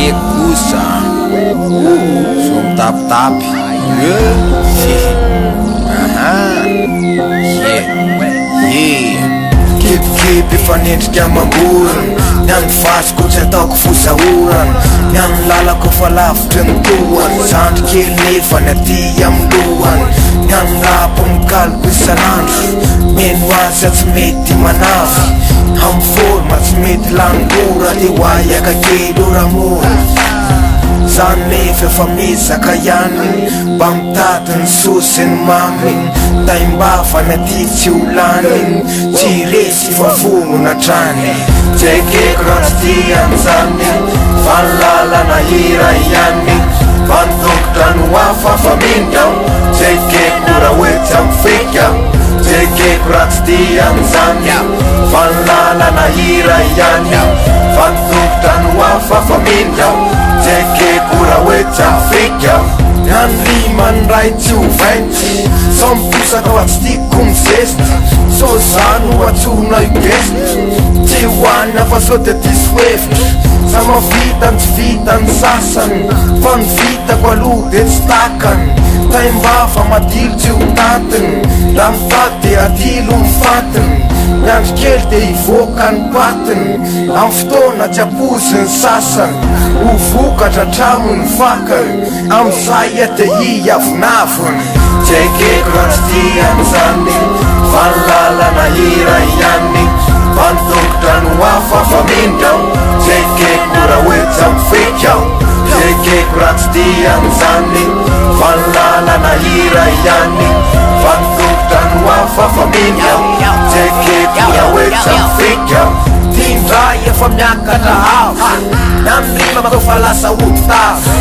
kusa som tapitapi kipikipy fanendrika mamborona ny any vasiko tsy ataoko fosaorana ny any lalako fa lavitry ny tohany zandry kely nefa ny aty amin'ny lohany ny any lapo mikaloko isanandro meno azy tsy mety manavy amin'ny forma tsy mety langora de hoayaka kely oramora zany nefa efa mizaka ihany mba mitady ny sosiny maminy taimbafa ny aty tsy holaniny tsy resy fa vonona trany tsekeko raha tsy tian'izany fa ny lalana hira ihany fa ny tongotra no hafa fa mindao tsekeko raha hoetsy amin'ny fika tsekeko raha tsy tian'izany fa ny lalana hira ihany fa ny tongotra no hafa fa mindao tsekeko raha hoetsy amin'ny fika ny rimany ray tsy ho vainty sa miposaka ho atsy tiako mizesty so zany ho atsona igesta tsy hoanina fa so de diso hevitra sa mavita ny tsy vitany sasany fa ny vitako aloha de tsy takany taimbafa madilo tsy ho tatiny raha mitady de adilo mifatiny ny andro kely de hivoaka ny patiny amin'ny fotoana tsy apozy ny sasany ho vokatra tramo ny fakany am'izay de hiavinaviny tsekeko raha tsy tian'izany fa ny lalana hira ihany fa ny tongotra no hafa fa mindao tsekeko raha hoetsy amin'ny fika tsekeko raha tsy tian'izany fa ny lalana hira ihany fa ny tongotra no hafa fa mindao tsekeko raha hoetsy amin'ny fika tindray efa miakatra avo na ny rima ko fa lasa hotitavy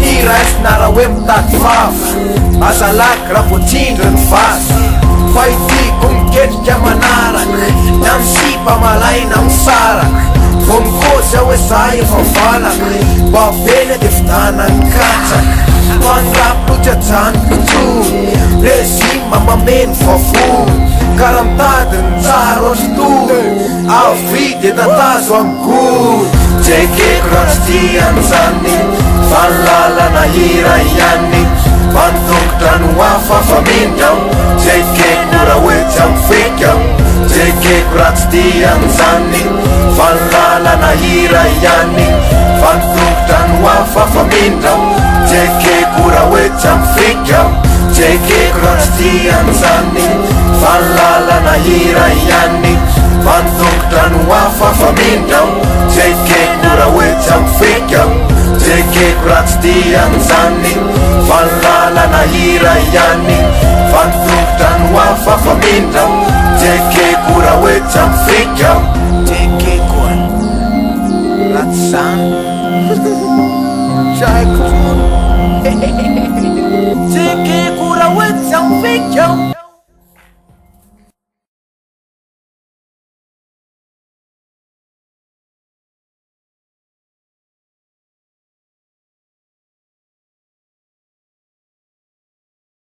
tiraisina raha hoe mitady vava azalaky raha vo tindry ny vazy fa itiko miketrika manaraka ny any sipa malaina misaraka vo mikozy aho hoe zay efa valaka mba beny de fidana ny katsaka fa ny rapolotsy ajany kotsony rezima mameno vavony karaha mitady ny tsara otrotony avy de tatazo amgory tsekeko raha tsy tian'izany fa ny lalana hira ihany fa ny tongotra no hafa fa mindao tsekeko raha hoetsy amin'ny fika tsekeko raha tsy tian'izany fa ny lalana hira ihany fa ny tongotra no hafa fa mindao tsekeko raha hoetsy amin'ny fika tsekeko raha tsy tian'izany fa ny lalana hira ihany fa ny tongotra no hafa fa mindao tsekeko raha hoetsy amin'ny fika tsekeko raha tsy tian'izany fa ny lalana hira ihany fa ny tongotra no hafa fa mindao tsekeko raha hoetsy amin'ny fika tsekeko raha tsy zany tsekeko raha hoetsy amin'ny fika